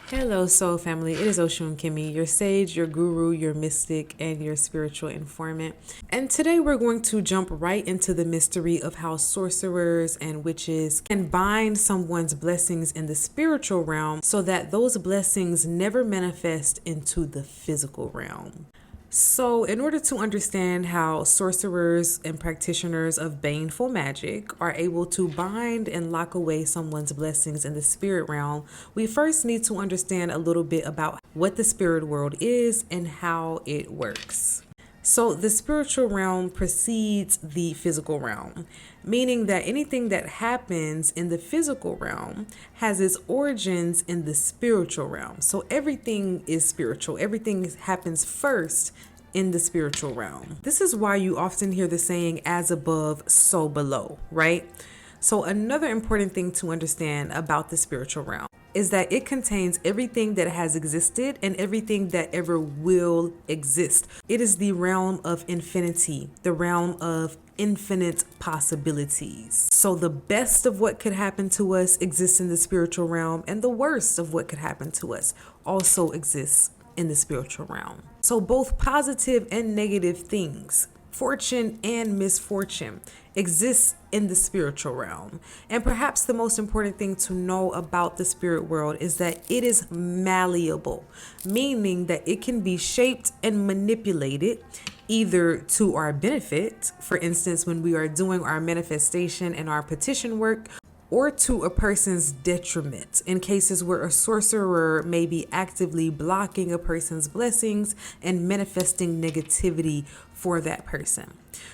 Hello, soul family. It is Oshun Kimmy, your sage, your guru, your mystic, and your spiritual informant. And today we're going to jump right into the mystery of how sorcerers and witches can bind someone's blessings in the spiritual realm so that those blessings never manifest into the physical realm. So, in order to understand how sorcerers and practitioners of baneful magic are able to bind and lock away someone's blessings in the spirit realm, we first need to understand a little bit about what the spirit world is and how it works. So, the spiritual realm precedes the physical realm, meaning that anything that happens in the physical realm has its origins in the spiritual realm. So, everything is spiritual, everything happens first in the spiritual realm. This is why you often hear the saying, as above, so below, right? So, another important thing to understand about the spiritual realm is that it contains everything that has existed and everything that ever will exist. It is the realm of infinity, the realm of infinite possibilities. So the best of what could happen to us exists in the spiritual realm, and the worst of what could happen to us also exists in the spiritual realm. So both positive and negative things, fortune and misfortune, exists in the spiritual realm. And perhaps the most important thing to know about the spirit world is that it is malleable, meaning that it can be shaped and manipulated either to our benefit, for instance, when we are doing our manifestation and our petition work, or to a person's detriment in cases where a sorcerer may be actively blocking a person's blessings and manifesting negativity for that person.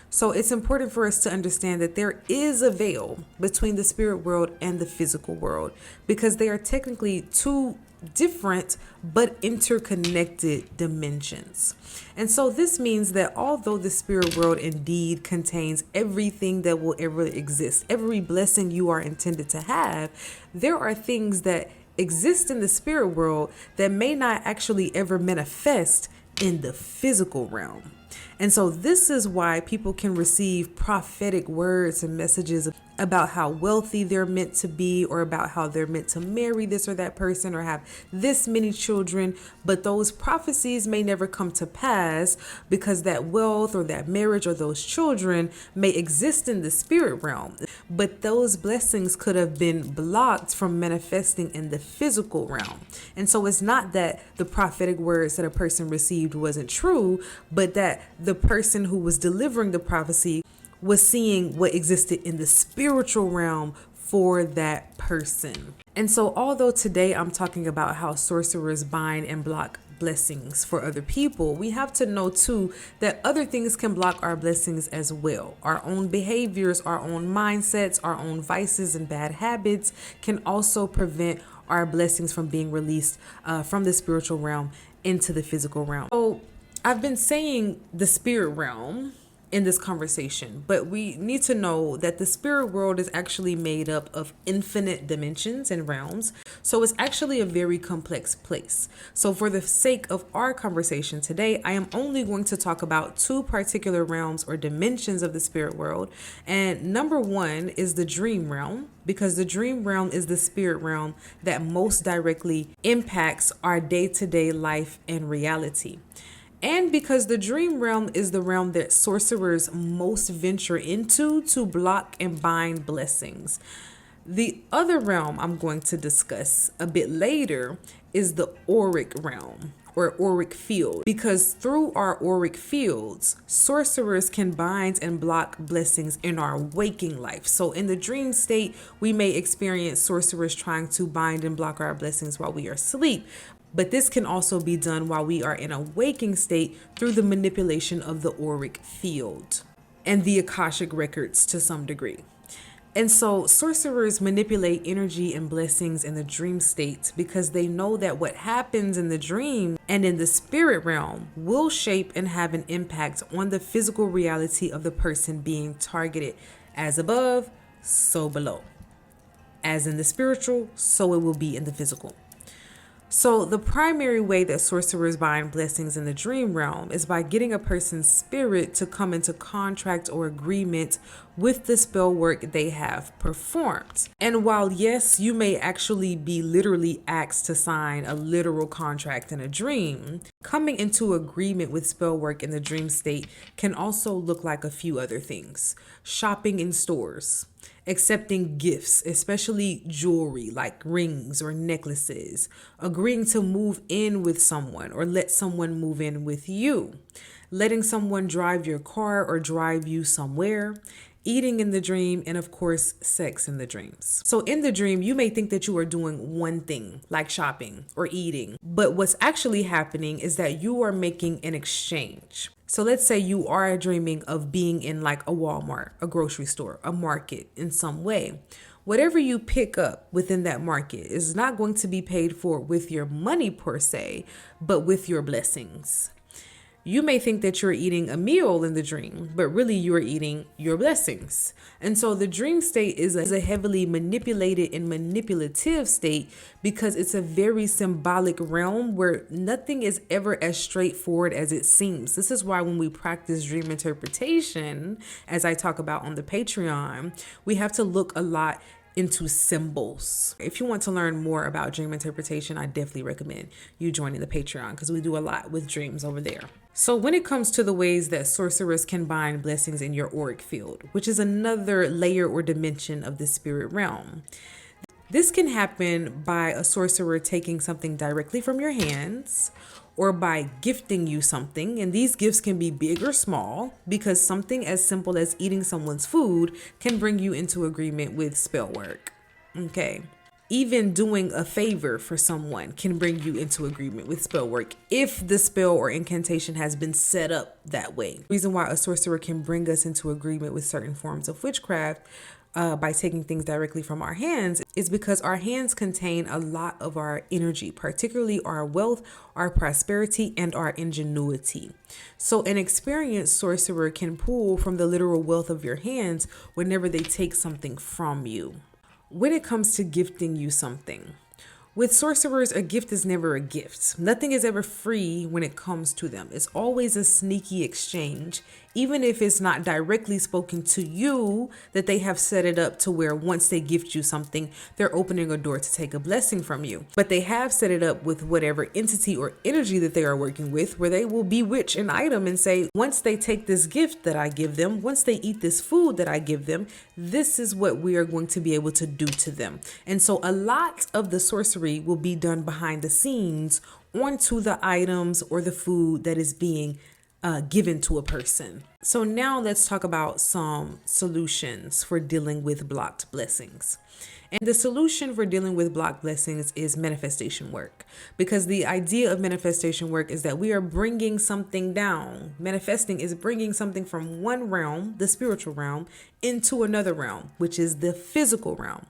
So it's important for us to understand that there is a veil between the spirit world and the physical world because they are technically two different but interconnected dimensions. And so this means that although the spirit world indeed contains everything that will ever exist, every blessing you are intended to have, there are things that exist in the spirit world that may not actually ever manifest in the physical realm. And so this is why people can receive prophetic words and messages about how wealthy they're meant to be, or about how they're meant to marry this or that person or have this many children. But those prophecies may never come to pass because that wealth or that marriage or those children may exist in the spirit realm. But those blessings could have been blocked from manifesting in the physical realm. And so it's not that the prophetic words that a person received wasn't true, but that the person who was delivering the prophecy was seeing what existed in the spiritual realm for that person. And so although today I'm talking about how sorcerers bind and block blessings for other people, we have to know too that other things can block our blessings as well. Our own behaviors, our own mindsets, our own vices and bad habits can also prevent our blessings from being released from the spiritual realm into the physical realm. So I've been saying the spirit realm in this conversation, but we need to know that the spirit world is actually made up of infinite dimensions and realms. So it's actually a very complex place. So for the sake of our conversation today, I am only going to talk about two particular realms or dimensions of the spirit world. And number one is the dream realm, because the dream realm is the spirit realm that most directly impacts our day-to-day life and reality. And because the dream realm is the realm that sorcerers most venture into to block and bind blessings. The other realm I'm going to discuss a bit later is the auric realm or auric field, because through our auric fields, sorcerers can bind and block blessings in our waking life. So in the dream state, we may experience sorcerers trying to bind and block our blessings while we are asleep. But this can also be done while we are in a waking state through the manipulation of the auric field and the Akashic records to some degree. And so sorcerers manipulate energy and blessings in the dream state because they know that what happens in the dream and in the spirit realm will shape and have an impact on the physical reality of the person being targeted. As above, so below. As in the spiritual, so it will be in the physical. So the primary way that sorcerers bind blessings in the dream realm is by getting a person's spirit to come into contract or agreement with the spell work they have performed. And while yes, you may actually be literally asked to sign a literal contract in a dream, coming into agreement with spell work in the dream state can also look like a few other things. Shopping in stores, accepting gifts, especially jewelry like rings or necklaces, agreeing to move in with someone or let someone move in with you, letting someone drive your car or drive you somewhere, eating in the dream, and of course, sex in the dreams. So in the dream, you may think that you are doing one thing, like shopping or eating, but what's actually happening is that you are making an exchange. So let's say you are dreaming of being in like a Walmart, a grocery store, a market in some way. Whatever you pick up within that market is not going to be paid for with your money per se, but with your blessings. You may think that you're eating a meal in the dream, but really you are eating your blessings. And so the dream state is a heavily manipulated and manipulative state because it's a very symbolic realm where nothing is ever as straightforward as it seems. This is why when we practice dream interpretation, as I talk about on the Patreon, we have to look a lot into symbols. If you want to learn more about dream interpretation, I definitely recommend you joining the Patreon because we do a lot with dreams over there. So when it comes to the ways that sorcerers can bind blessings in your auric field, which is another layer or dimension of the spirit realm, this can happen by a sorcerer taking something directly from your hands or by gifting you something. And these gifts can be big or small because something as simple as eating someone's food can bring you into agreement with spell work. Okay. Even doing a favor for someone can bring you into agreement with spell work if the spell or incantation has been set up that way. The reason why a sorcerer can bring us into agreement with certain forms of witchcraft by taking things directly from our hands is because our hands contain a lot of our energy, particularly our wealth, our prosperity, and our ingenuity. So an experienced sorcerer can pull from the literal wealth of your hands whenever they take something from you. When it comes to gifting you something, with sorcerers, a gift is never a gift. Nothing is ever free when it comes to them. It's always a sneaky exchange, even if it's not directly spoken to you, that they have set it up to where once they gift you something, they're opening a door to take a blessing from you. But they have set it up with whatever entity or energy that they are working with, where they will bewitch an item and say, once they take this gift that I give them, once they eat this food that I give them, this is what we are going to be able to do to them. And so a lot of the sorcery will be done behind the scenes onto the items or the food that is being given to a person. So now let's talk about some solutions for dealing with blocked blessings. And the solution for dealing with blocked blessings is manifestation work, because the idea of manifestation work is that we are bringing something down. Manifesting is bringing something from one realm, the spiritual realm, into another realm, which is the physical realm.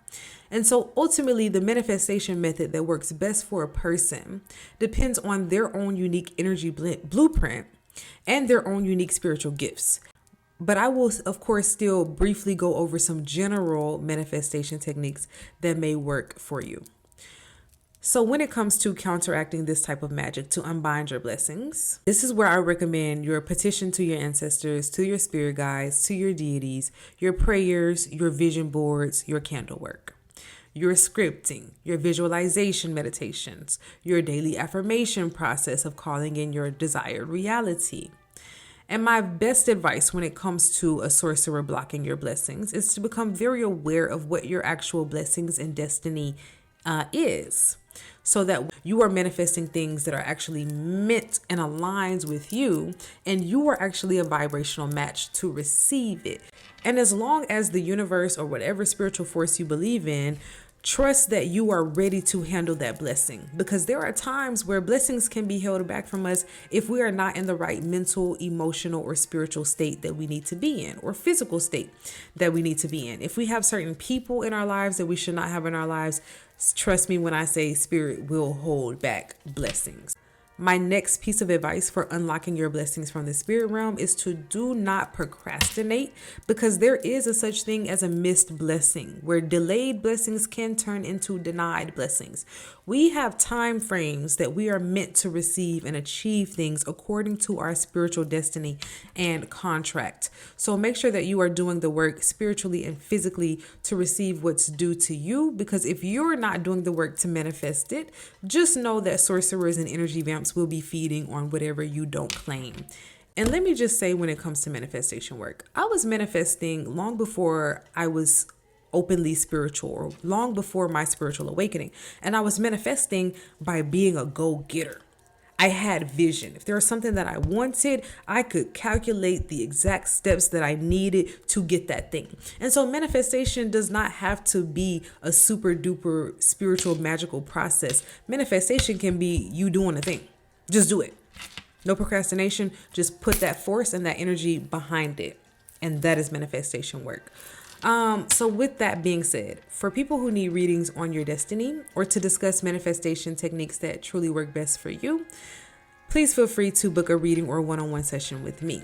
And so ultimately, the manifestation method that works best for a person depends on their own unique energy blueprint and their own unique spiritual gifts. But I will, of course, still briefly go over some general manifestation techniques that may work for you. So when it comes to counteracting this type of magic to unbind your blessings, this is where I recommend your petition to your ancestors, to your spirit guides, to your deities, your prayers, your vision boards, your candle work, your scripting, your visualization meditations, your daily affirmation process of calling in your desired reality. And my best advice when it comes to a sorcerer blocking your blessings is to become very aware of what your actual blessings and destiny is, so that you are manifesting things that are actually meant and aligns with you, and you are actually a vibrational match to receive it. And as long as the universe or whatever spiritual force you believe in trust that you are ready to handle that blessing, because there are times where blessings can be held back from us if we are not in the right mental, emotional, or spiritual state that we need to be in, or physical state that we need to be in. If we have certain people in our lives that we should not have in our lives, trust me when I say spirit will hold back blessings. My next piece of advice for unlocking your blessings from the spirit realm is to do not procrastinate, because there is a such thing as a missed blessing, where delayed blessings can turn into denied blessings. We have time frames that we are meant to receive and achieve things according to our spiritual destiny and contract. So make sure that you are doing the work spiritually and physically to receive what's due to you, because if you're not doing the work to manifest it, just know that sorcerers and energy vamps will be feeding on whatever you don't claim. And let me just say, when it comes to manifestation work, I was manifesting long before I was openly spiritual, or long before my spiritual awakening. And I was manifesting by being a go-getter. I had vision. If there was something that I wanted, I could calculate the exact steps that I needed to get that thing. And so manifestation does not have to be a super duper spiritual magical process. Manifestation can be you doing a thing. Just do it. No procrastination. Just put that force and that energy behind it. And that is manifestation work. So with that being said, for people who need readings on your destiny or to discuss manifestation techniques that truly work best for you, please feel free to book a reading or one-on-one session with me.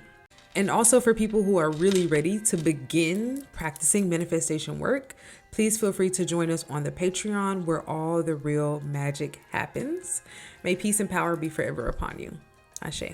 And also for people who are really ready to begin practicing manifestation work, please feel free to join us on the Patreon, where all the real magic happens. May peace and power be forever upon you. Ashe.